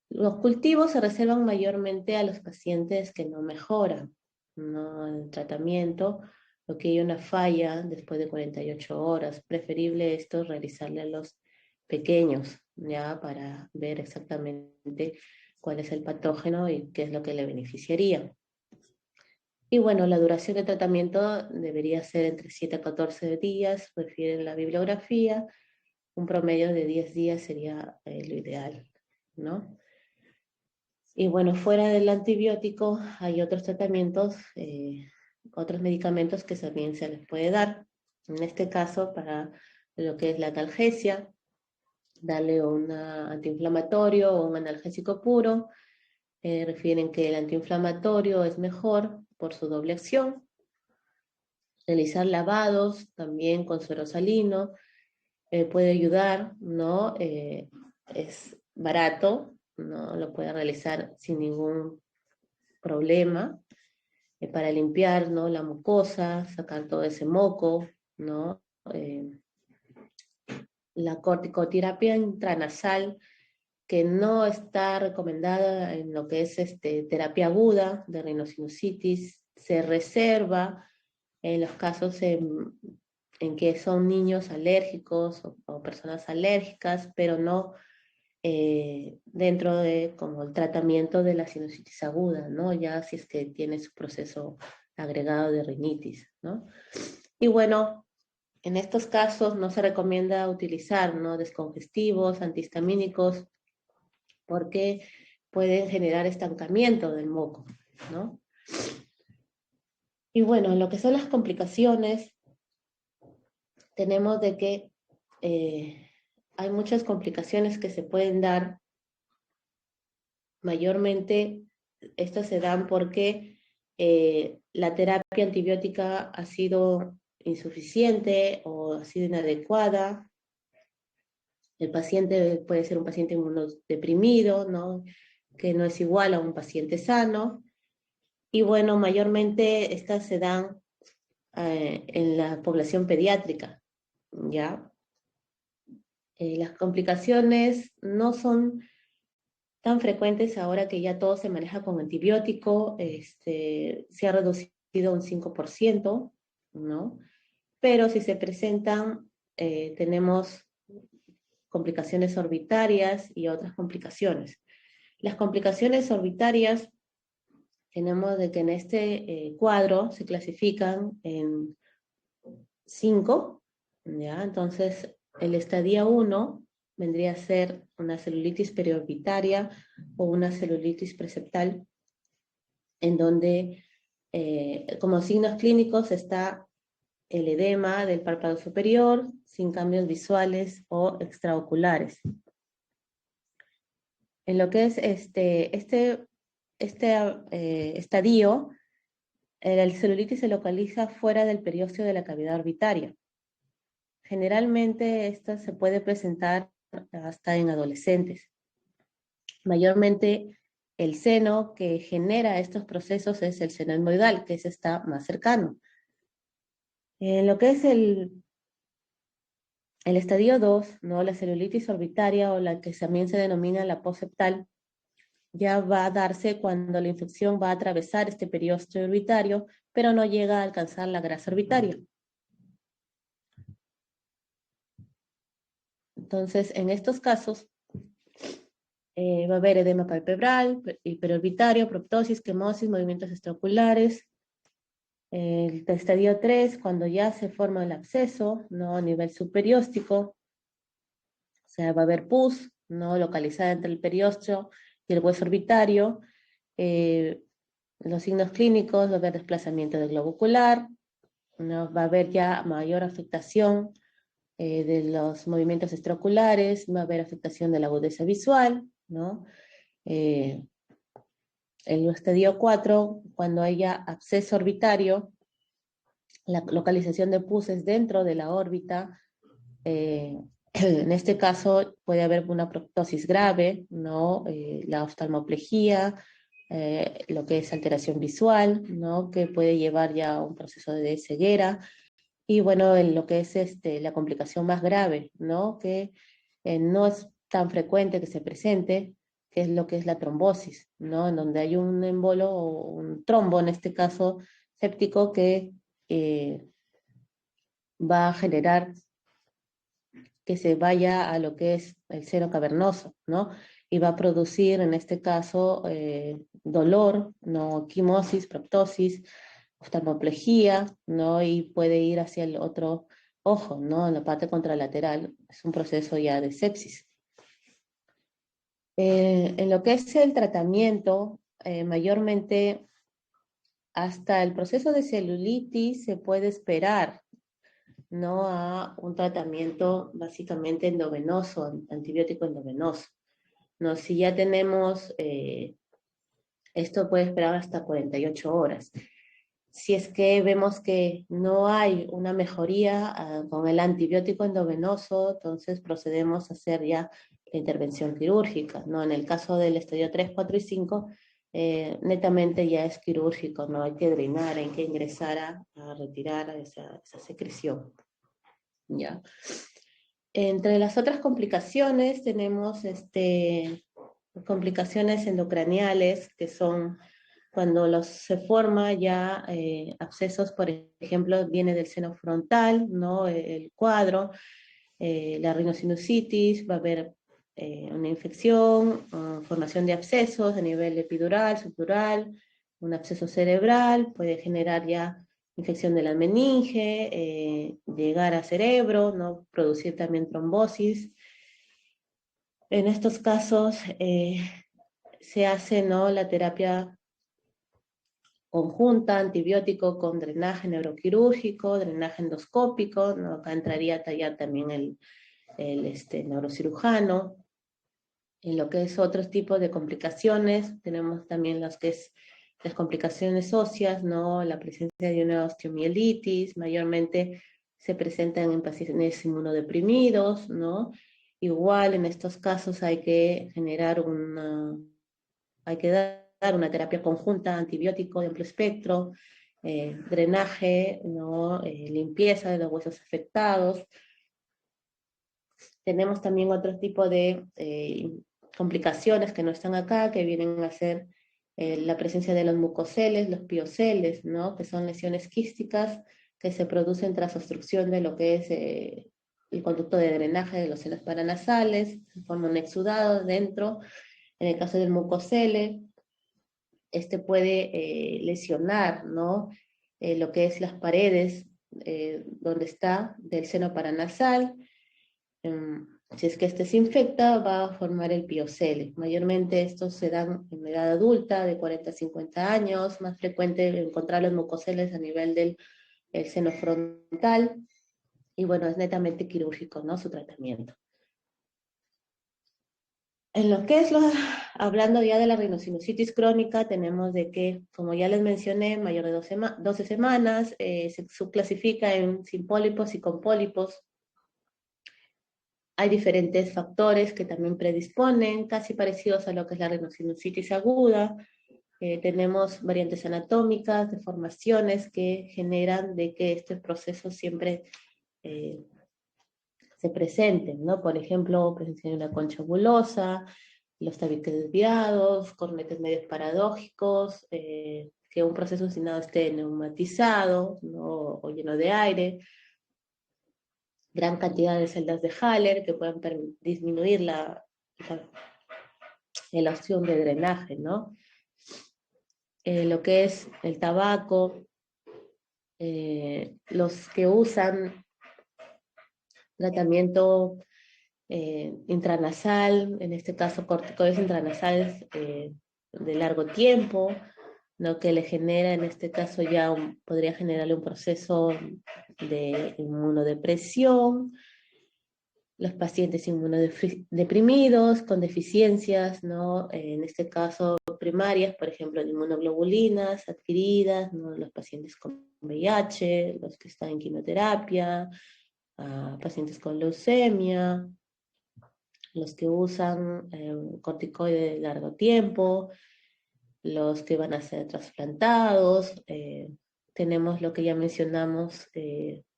Los cultivos se reservan mayormente a los pacientes que no mejoran, ¿no? El tratamiento, lo que hay una falla después de 48 horas. Preferible esto realizarle a los pequeños, ya para ver exactamente cuál es el patógeno y qué es lo que le beneficiaría. Y bueno, la duración de tratamiento debería ser entre 7 a 14 días, refiere la bibliografía. Un promedio de 10 días sería lo ideal, ¿no? Y bueno, fuera del antibiótico hay otros tratamientos, otros medicamentos que también se les puede dar. En este caso, para lo que es la analgesia, darle un antiinflamatorio o un analgésico puro. Refieren que el antiinflamatorio es mejor por su doble acción. Realizar lavados también con suero salino puede ayudar, ¿no? Es barato, ¿no? Lo puede realizar sin ningún problema para limpiar, ¿no? La mucosa, sacar todo ese moco, ¿no? La corticoterapia intranasal, que no está recomendada en lo que es terapia aguda de rinosinusitis, se reserva en los casos en que son niños alérgicos o personas alérgicas, pero no dentro de como el tratamiento de la sinusitis aguda, ¿no? Ya si es que tiene su proceso agregado de rinitis, ¿no? Y bueno, en estos casos no se recomienda utilizar, ¿no?, descongestivos, antihistamínicos, porque pueden generar estancamiento del moco, ¿no? Y bueno, en lo que son las complicaciones, tenemos de que hay muchas complicaciones que se pueden dar. Mayormente estas se dan porque la terapia antibiótica ha sido insuficiente o ha sido inadecuada. El paciente puede ser un paciente inmunodeprimido, ¿no?, que no es igual a un paciente sano. Y bueno, mayormente estas se dan en la población pediátrica, ¿ya? Las complicaciones no son tan frecuentes ahora que ya todo se maneja con antibiótico, se ha reducido un 5%, ¿no? Pero si se presentan, tenemos complicaciones orbitarias y otras complicaciones. Las complicaciones orbitarias, tenemos de que en este cuadro se clasifican en 5, ¿ya? Entonces, el estadio 1 vendría a ser una celulitis periorbitaria o una celulitis preseptal, en donde como signos clínicos está el edema del párpado superior, sin cambios visuales o extraoculares. En lo que es estadio, la celulitis se localiza fuera del periósteo de la cavidad orbitaria. Generalmente esta se puede presentar hasta en adolescentes. Mayormente el seno que genera estos procesos es el seno etmoidal, que está más cercano. En lo que es el estadio 2, ¿no?, la celulitis orbitaria, o la que también se denomina la postseptal, ya va a darse cuando la infección va a atravesar este periósteo orbitario, pero no llega a alcanzar la grasa orbitaria. Entonces, en estos casos, va a haber edema palpebral, hiperorbitario, proptosis, quemosis, movimientos extraoculares. El estadio 3, cuando ya se forma el absceso, ¿no?, a nivel superióstico, o sea, va a haber pus, ¿no?, localizada entre el periósteo y el hueso orbitario. Los signos clínicos: va a haber desplazamiento del globo ocular, ¿no?, va a haber ya mayor afectación de los movimientos extraoculares, va a haber afectación de la agudeza visual, ¿no? El estadio 4, cuando haya absceso orbitario, la localización de pus es dentro de la órbita. En este caso puede haber una proptosis grave, ¿no? La oftalmoplejía, lo que es alteración visual, ¿no?, que puede llevar ya a un proceso de ceguera. Y bueno, en lo que es la complicación más grave, ¿no?, que no es tan frecuente que se presente, que es lo que es la trombosis, ¿no?, en donde hay un embolo o un trombo, en este caso séptico, que va a generar que se vaya a lo que es el seno cavernoso, ¿no? Y va a producir, en este caso, dolor, ¿no?, quimosis, proptosis, oftalmoplejía, ¿no? Y puede ir hacia el otro ojo, ¿no?, en la parte contralateral. Es un proceso ya de sepsis. En lo que es el tratamiento, mayormente hasta el proceso de celulitis se puede esperar, ¿no?, a un tratamiento básicamente endovenoso, antibiótico endovenoso, ¿no? Si ya tenemos, esto puede esperar hasta 48 horas. Si es que vemos que no hay una mejoría con el antibiótico endovenoso, entonces procedemos a hacer ya la intervención quirúrgica, ¿no? En el caso del estadio 3, 4 y 5, netamente ya es quirúrgico, ¿no? Hay que drenar, hay que ingresar a retirar esa secreción, ¿ya? Entre las otras complicaciones tenemos complicaciones endocraniales, que son cuando se forma ya abscesos, por ejemplo, viene del seno frontal, ¿no?, el cuadro, la rinosinusitis, va a haber una infección, formación de abscesos a nivel epidural, subdural, un absceso cerebral, puede generar ya infección de la meninge, llegar a cerebro, ¿no? Producir también trombosis. En estos casos se hace, ¿no?, la terapia conjunta, antibiótico con drenaje neuroquirúrgico, drenaje endoscópico, ¿no? Acá entraría a tallar también el neurocirujano. En lo que es otros tipos de complicaciones, tenemos también las que es las complicaciones óseas, ¿no? La presencia de una osteomielitis, mayormente se presentan en pacientes inmunodeprimidos, ¿no? Igual en estos casos hay que dar una terapia conjunta, antibiótico de amplio espectro, drenaje, ¿no? Limpieza de los huesos afectados. Tenemos también otro tipo de complicaciones que no están acá, que vienen a ser la presencia de los mucoceles, los pioceles, ¿no? Que son lesiones quísticas que se producen tras obstrucción de lo que es el conducto de drenaje de los senos paranasales, se forma un exudado dentro. En el caso del mucocele, este puede lesionar, ¿no? Lo que es las paredes donde está del seno paranasal. Si es que este se infecta, va a formar el piocele. Mayormente estos se dan en edad adulta, de 40 a 50 años, más frecuente encontrar los mucoceles a nivel del seno frontal, y bueno, es netamente quirúrgico, ¿no?, su tratamiento. En lo que es hablando ya de la rinosinusitis crónica, tenemos de que, como ya les mencioné, mayor de 12 semanas, se subclasifica en sin pólipos y con pólipos. Hay diferentes factores que también predisponen, casi parecidos a lo que es la rinosinusitis aguda. Tenemos variantes anatómicas, deformaciones que generan de que este proceso siempre se presenten, ¿no? Por ejemplo, presencia de una concha bulosa, los tabiques desviados, cornetes medios paradójicos, que un proceso sinado esté neumatizado, ¿no?, o lleno de aire, gran cantidad de celdas de Haller que pueden disminuir la opción de drenaje, ¿no? Lo que es el tabaco, los que usan tratamiento intranasal, en este caso corticoides intranasales de largo tiempo, ¿no?, que le genera, en este caso ya podría generarle un proceso de inmunodepresión. Los pacientes inmunodeprimidos con deficiencias, ¿no?, en este caso primarias, por ejemplo, de inmunoglobulinas adquiridas, ¿no?, los pacientes con VIH, los que están en quimioterapia, pacientes con leucemia, los que usan corticoide de largo tiempo, los que van a ser trasplantados, tenemos lo que ya mencionamos,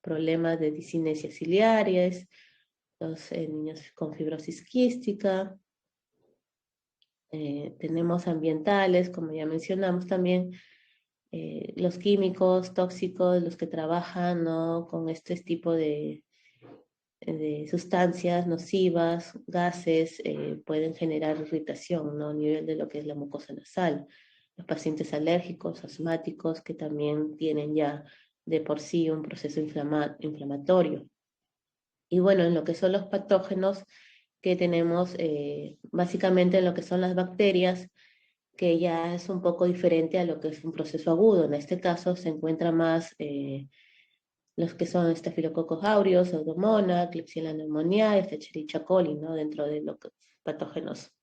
problemas de discinesia ciliares, los niños con fibrosis quística, tenemos ambientales, como ya mencionamos también, los químicos tóxicos, los que trabajan, ¿no?, con este tipo de sustancias nocivas, gases, pueden generar irritación, ¿no?, a nivel de lo que es la mucosa nasal. Los pacientes alérgicos, asmáticos, que también tienen ya de por sí un proceso inflamatorio. Y bueno, en lo que son los patógenos que tenemos, básicamente en lo que son las bacterias, que ya es un poco diferente a lo que es un proceso agudo. En este caso se encuentra más los que son Staphylococcus aureus, Pseudomonas, Klebsiella pneumoniae, Escherichia coli, ¿no?, dentro de los patógenos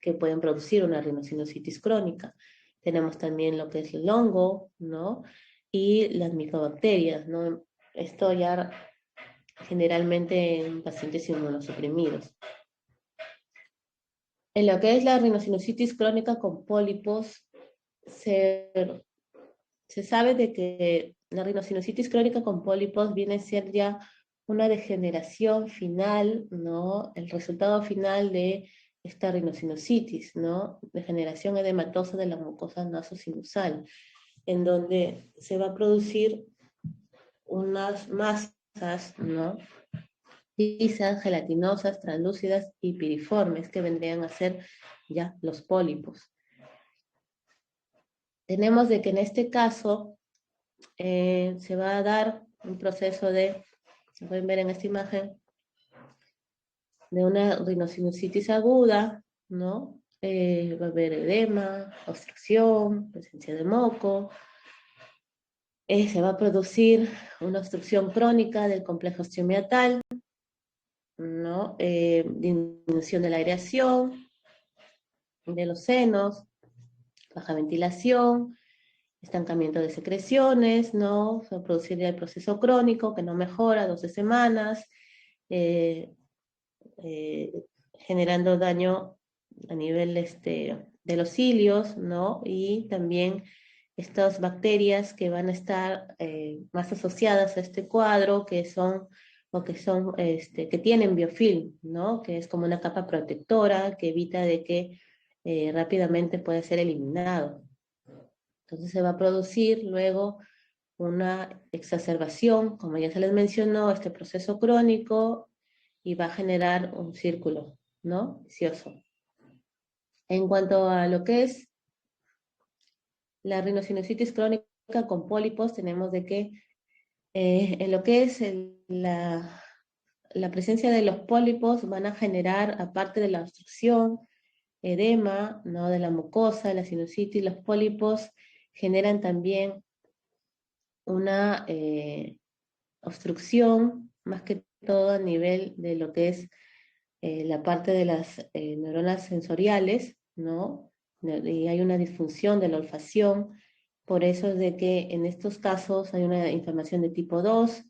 que pueden producir una rinosinusitis crónica. Tenemos también lo que es el hongo, ¿no?, y las micobacterias, ¿no? Esto ya generalmente en pacientes inmunosuprimidos. En lo que es la rinosinusitis crónica con pólipos, se sabe de que la rinosinusitis crónica con pólipos viene a ser ya una degeneración final, ¿no?, el resultado final de esta rinosinusitis, ¿no?, degeneración edematosa de la mucosa nasosinusal, en donde se va a producir unas masas, ¿no?, lisas, gelatinosas, translúcidas y piriformes, que vendrían a ser ya los pólipos. Tenemos de que en este caso se va a dar un proceso de, pueden ver en esta imagen, de una rinosinusitis aguda, ¿no? Va a haber edema, obstrucción, presencia de moco, se va a producir una obstrucción crónica del complejo osteomiatal, ¿no? Disminución de la aireación, de los senos, baja ventilación, estancamiento de secreciones, ¿no? Se va a producir ya el proceso crónico que no mejora, 12 semanas, eh, eh, generando daño a nivel de los cilios, ¿no? Y también estas bacterias que van a estar más asociadas a este cuadro, que son que tienen biofilm, ¿no? Que es como una capa protectora que evita de que rápidamente pueda ser eliminado. Entonces se va a producir luego una exacerbación, como ya se les mencionó, este proceso crónico, y va a generar un círculo, ¿no? Vicioso. En cuanto a lo que es la rinosinusitis crónica con pólipos, tenemos de que en lo que es la presencia de los pólipos van a generar, aparte de la obstrucción, edema, ¿no? De la mucosa, la sinusitis, los pólipos generan también una obstrucción, más que todo a nivel de lo que es la parte de las neuronas sensoriales, ¿no? Y hay una disfunción de la olfacción, por eso es de que en estos casos hay una inflamación de tipo 2,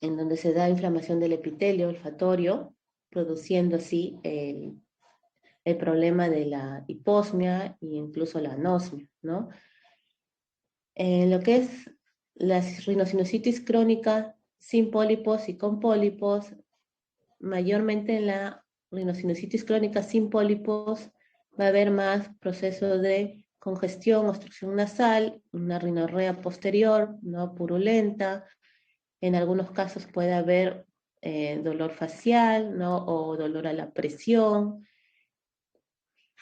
en donde se da inflamación del epitelio olfatorio, produciendo así el problema de la hiposmia e incluso la anosmia, ¿no? Lo que es la rinosinusitis crónica sin pólipos y con pólipos, mayormente en la rinosinusitis crónica sin pólipos va a haber más proceso de congestión, obstrucción nasal, una rinorrea posterior, no purulenta. En algunos casos puede haber dolor facial, ¿no? O dolor a la presión,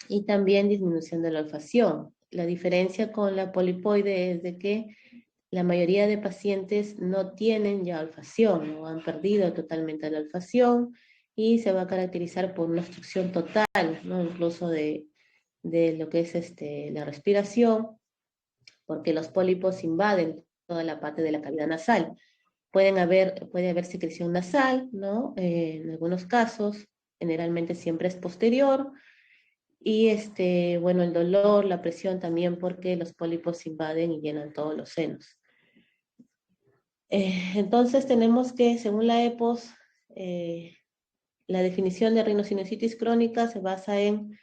y también disminución de la olfacción. La diferencia con la polipoide es de que la mayoría de pacientes no tienen ya olfacción, no han perdido totalmente la olfacción, y se va a caracterizar por una obstrucción total, ¿no? Incluso de lo que es la respiración, porque los pólipos invaden toda la parte de la cavidad nasal. Puede haber secreción nasal, ¿no? En algunos casos, generalmente siempre es posterior, y bueno, el dolor, la presión también, porque los pólipos invaden y llenan todos los senos. Entonces tenemos que, según la EPOS, la definición de rinosinusitis crónica se basa en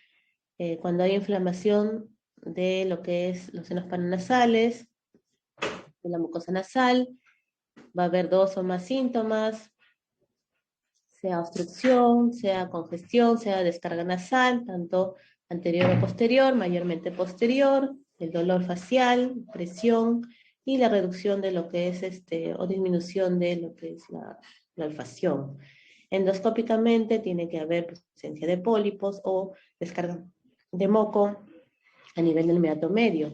cuando hay inflamación de lo que es los senos paranasales, de la mucosa nasal, va a haber 2 o más síntomas, sea obstrucción, sea congestión, sea descarga nasal, tanto anterior o posterior, mayormente posterior, el dolor facial, presión y la reducción de lo que es o disminución de lo que es la olfacción. Endoscópicamente tiene que haber presencia de pólipos o descarga de moco a nivel del meato medio.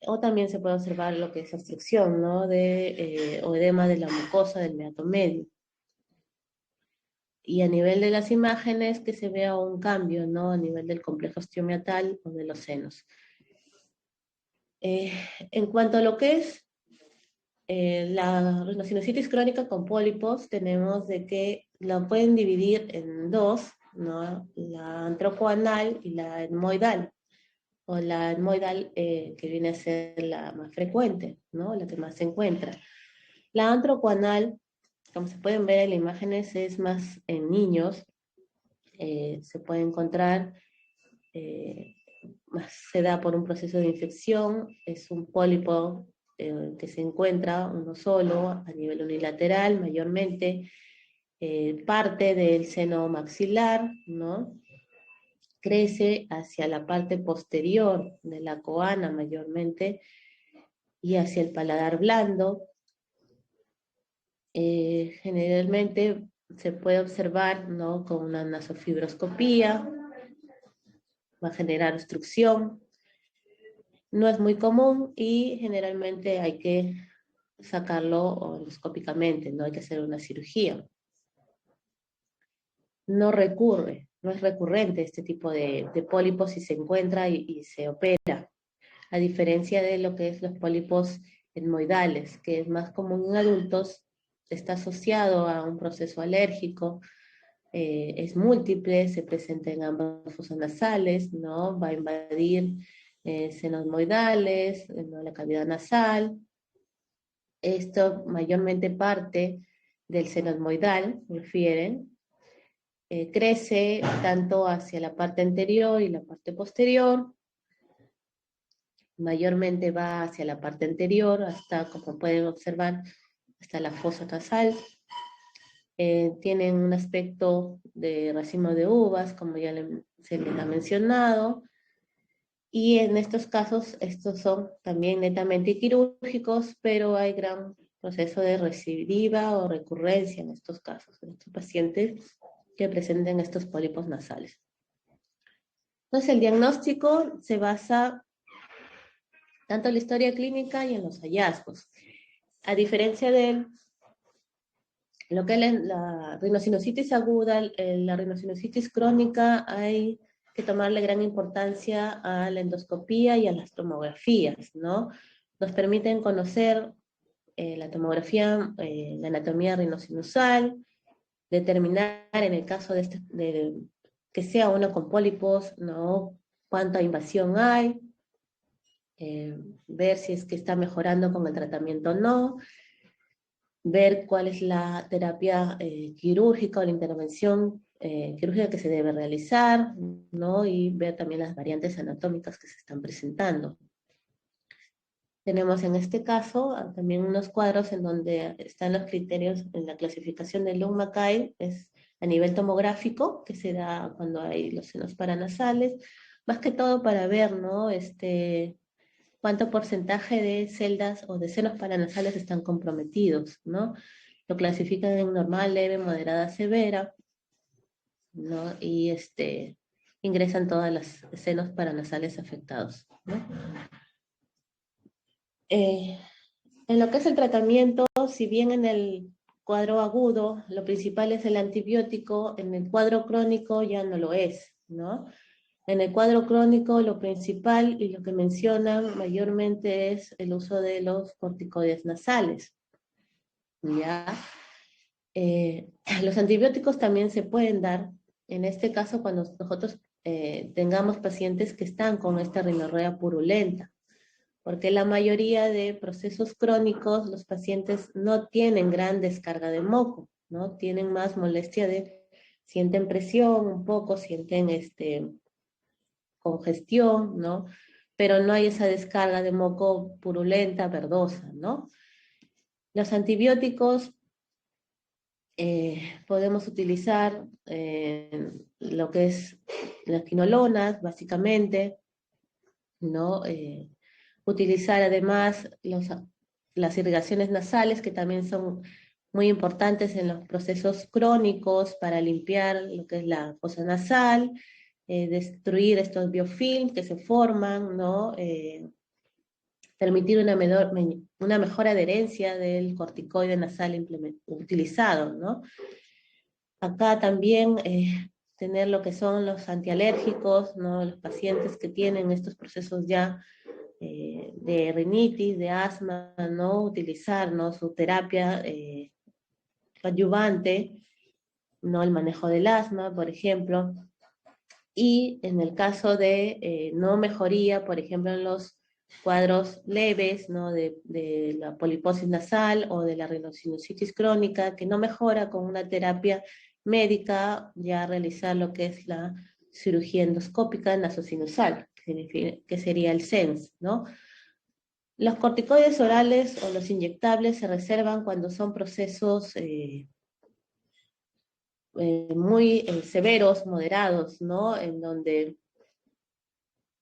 O también se puede observar lo que es obstrucción, ¿no? O edema de la mucosa del meato medio. Y a nivel de las imágenes, que se vea un cambio, ¿no? A nivel del complejo osteomiatal o de los senos. En cuanto a lo que es la rinosinusitis crónica con pólipos, tenemos de que la pueden dividir en dos, ¿no? La antrocoanal y la etmoidal, o la etmoidal que viene a ser la más frecuente, ¿no? La que más se encuentra. La antrocoanal, como se pueden ver en las imágenes, es más en niños. Se puede encontrar, se da por un proceso de infección, es un pólipo que se encuentra uno solo a nivel unilateral, mayormente parte del seno maxilar, ¿no? Crece hacia la parte posterior de la coana mayormente y hacia el paladar blando. generalmente se puede observar, ¿no?, con una nasofibroscopía, va a generar obstrucción. No es muy común y generalmente hay que sacarlo endoscópicamente, no hay que hacer una cirugía. No es recurrente este tipo de pólipos si se encuentra y se opera, a diferencia de lo que es los pólipos etmoidales, que es más común en adultos, está asociado a un proceso alérgico, es múltiple, se presenta en ambas fosas nasales, ¿no? Va a invadir senos etmoidales, ¿no?, la cavidad nasal. Esto mayormente parte del seno etmoidal, refieren. Crece tanto hacia la parte anterior y la parte posterior. Mayormente va hacia la parte anterior, hasta, como pueden observar, hasta la fosa nasal. Tienen un aspecto de racimo de uvas, como ya se les ha mencionado. Y en estos casos, estos son también netamente quirúrgicos, pero hay gran proceso de recidiva o recurrencia en estos casos, en estos pacientes que presenten estos pólipos nasales. Entonces, el diagnóstico se basa tanto en la historia clínica y en los hallazgos. A diferencia de lo que es la rinosinusitis aguda, la rinosinusitis crónica, hay que tomarle gran importancia a la endoscopía y a las tomografías, ¿no? Nos permiten conocer la tomografía, la anatomía rinosinusal, determinar en el caso de que sea uno con pólipos, ¿no?, cuánta invasión hay, ver si es que está mejorando con el tratamiento o no, ver cuál es la terapia quirúrgica o la intervención quirúrgica que se debe realizar, ¿no?, y ver también las variantes anatómicas que se están presentando. Tenemos en este caso también unos cuadros en donde están los criterios en la clasificación de Lung-Mackay, es a nivel tomográfico, que se da cuando hay los senos paranasales, más que todo para ver, ¿no?, cuánto porcentaje de celdas o de senos paranasales están comprometidos, ¿no? Lo clasifican en normal, leve, moderada, severa, ¿no? Y ingresan todas las senos paranasales afectados, ¿no? En lo que es el tratamiento, si bien en el cuadro agudo lo principal es el antibiótico, en el cuadro crónico ya no lo es, ¿no? En el cuadro crónico lo principal y lo que mencionan mayormente es el uso de los corticoides nasales, ¿ya? Los antibióticos también se pueden dar, en este caso cuando nosotros tengamos pacientes que están con esta rinorrea purulenta, porque la mayoría de procesos crónicos los pacientes no tienen gran descarga de moco, ¿no? Tienen más molestia sienten presión un poco, sienten congestión, ¿no? Pero no hay esa descarga de moco purulenta, verdosa, ¿no? Los antibióticos podemos utilizar lo que es las quinolonas, básicamente, ¿no? Utilizar además las irrigaciones nasales, que también son muy importantes en los procesos crónicos para limpiar lo que es la fosa nasal, destruir estos biofilms que se forman, ¿no? Permitir una mejor adherencia del corticoide nasal utilizado, ¿no? Acá también tener lo que son los antialérgicos, ¿no? Los pacientes que tienen estos procesos ya de rinitis, de asma, ¿no? Utilizar, ¿no?, su terapia adyuvante, ¿no?, el manejo del asma, por ejemplo. Y en el caso de no mejoría, por ejemplo, en los cuadros leves, ¿no?, de la poliposis nasal o de la rinosinusitis crónica, que no mejora con una terapia médica, ya realizar lo que es la cirugía endoscópica nasosinusal, que sería el SENS, ¿no? Los corticoides orales o los inyectables se reservan cuando son procesos muy severos, moderados, ¿no? En donde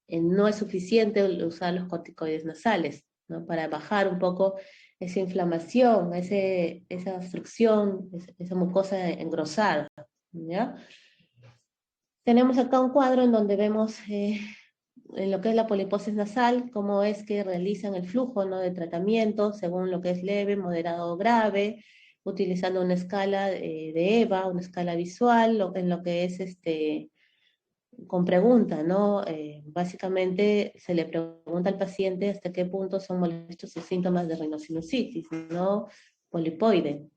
no es suficiente usar los corticoides nasales, ¿no?, para bajar un poco esa inflamación, esa obstrucción, esa mucosa engrosada, ¿ya? Tenemos acá un cuadro en donde vemos en lo que es la poliposis nasal, cómo es que realizan el flujo, ¿no?, de tratamiento según lo que es leve, moderado o grave, utilizando una escala de EVA, una escala visual, en lo que es con pregunta, ¿no? Básicamente se le pregunta al paciente hasta qué punto son molestos sus síntomas de rinosinusitis, ¿no? Polipoide.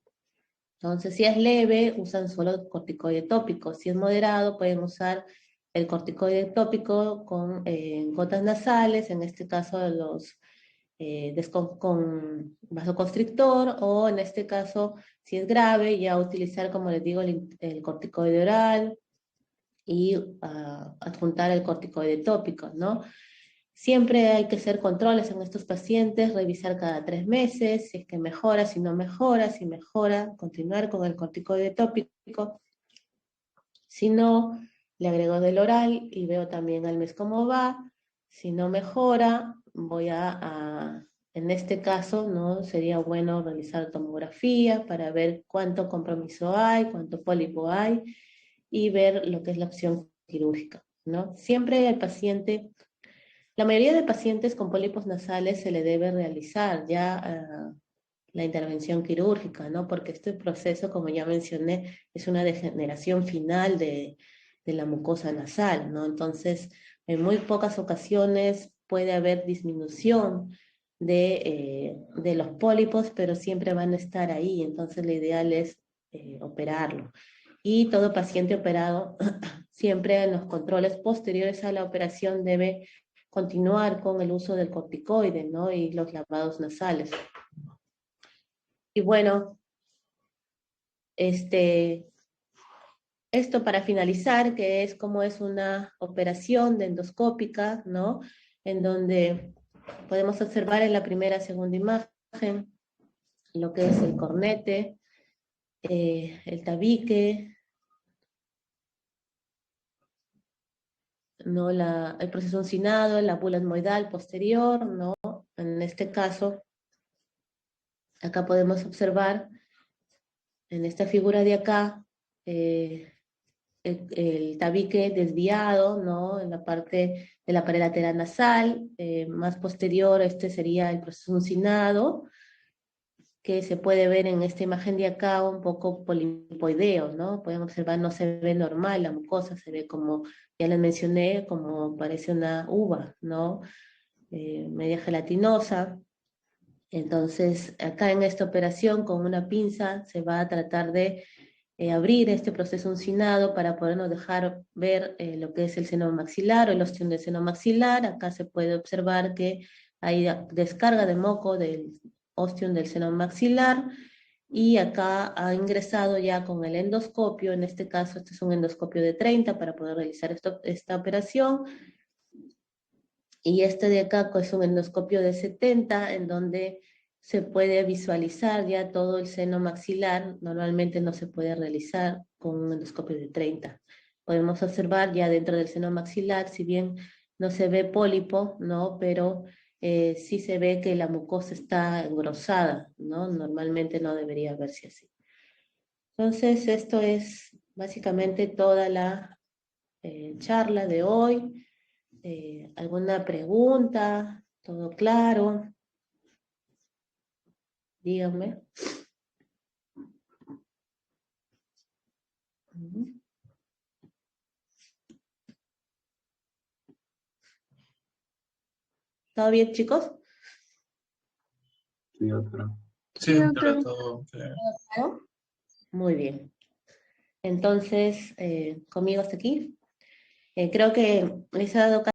Entonces, si es leve, usan solo corticoide tópico. Si es moderado, pueden usar el corticoide tópico con gotas nasales, en este caso los con vasoconstrictor, o en este caso, si es grave, ya utilizar, como les digo, el corticoide oral y adjuntar el corticoide tópico, ¿no? Siempre hay que hacer controles en estos pacientes, revisar cada 3 meses, si es que mejora, si no mejora, si mejora, continuar con el corticoide tópico. Si no, le agrego del oral y veo también al mes cómo va. Si no mejora, voy en este caso, ¿no?, sería bueno realizar tomografía para ver cuánto compromiso hay, cuánto pólipo hay y ver lo que es la opción quirúrgica, ¿no? Siempre el paciente, la mayoría de pacientes con pólipos nasales se le debe realizar ya la intervención quirúrgica, ¿no? Porque este proceso, como ya mencioné, es una degeneración final de la mucosa nasal, ¿no? Entonces, en muy pocas ocasiones puede haber disminución de los pólipos, pero siempre van a estar ahí, entonces lo ideal es operarlo. Y todo paciente operado, siempre en los controles posteriores a la operación debe continuar con el uso del corticoide, ¿no?, y los lavados nasales. Y bueno, esto para finalizar, que es como es una operación de endoscópica, ¿no?, en donde podemos observar en la primera, segunda imagen lo que es el cornete, el tabique, ¿no?, el proceso uncinado, la bula etmoidal posterior, ¿no? En este caso, acá podemos observar, en esta figura de acá, el tabique desviado, ¿no?, en la parte de la pared lateral nasal. Más posterior, este sería el proceso uncinado, que se puede ver en esta imagen de acá un poco polipoideo, ¿no? Pueden observar, no se ve normal la mucosa, se ve como, ya les mencioné, como parece una uva, ¿no? Media gelatinosa. Entonces, acá en esta operación, con una pinza, se va a tratar de abrir este proceso uncinado para podernos dejar ver lo que es el seno maxilar o el ostión del seno maxilar. Acá se puede observar que hay descarga de moco del ostión del seno maxilar, y acá ha ingresado ya con el endoscopio. En este caso, este es un endoscopio de 30 para poder realizar esta operación. Y este de acá es un endoscopio de 70, en donde se puede visualizar ya todo el seno maxilar. Normalmente no se puede realizar con un endoscopio de 30. Podemos observar ya dentro del seno maxilar, si bien no se ve pólipo, ¿no?, pero sí se ve que la mucosa está engrosada, ¿no? Normalmente no debería verse así. Entonces, esto es básicamente toda la charla de hoy. ¿Alguna pregunta? ¿Todo claro? Díganme. ¿Todo bien, chicos? Sí, doctora. Sí, doctora, doctora. todo claro. ¿Claro? Muy bien. Entonces, conmigo hasta aquí. Creo que les ha dado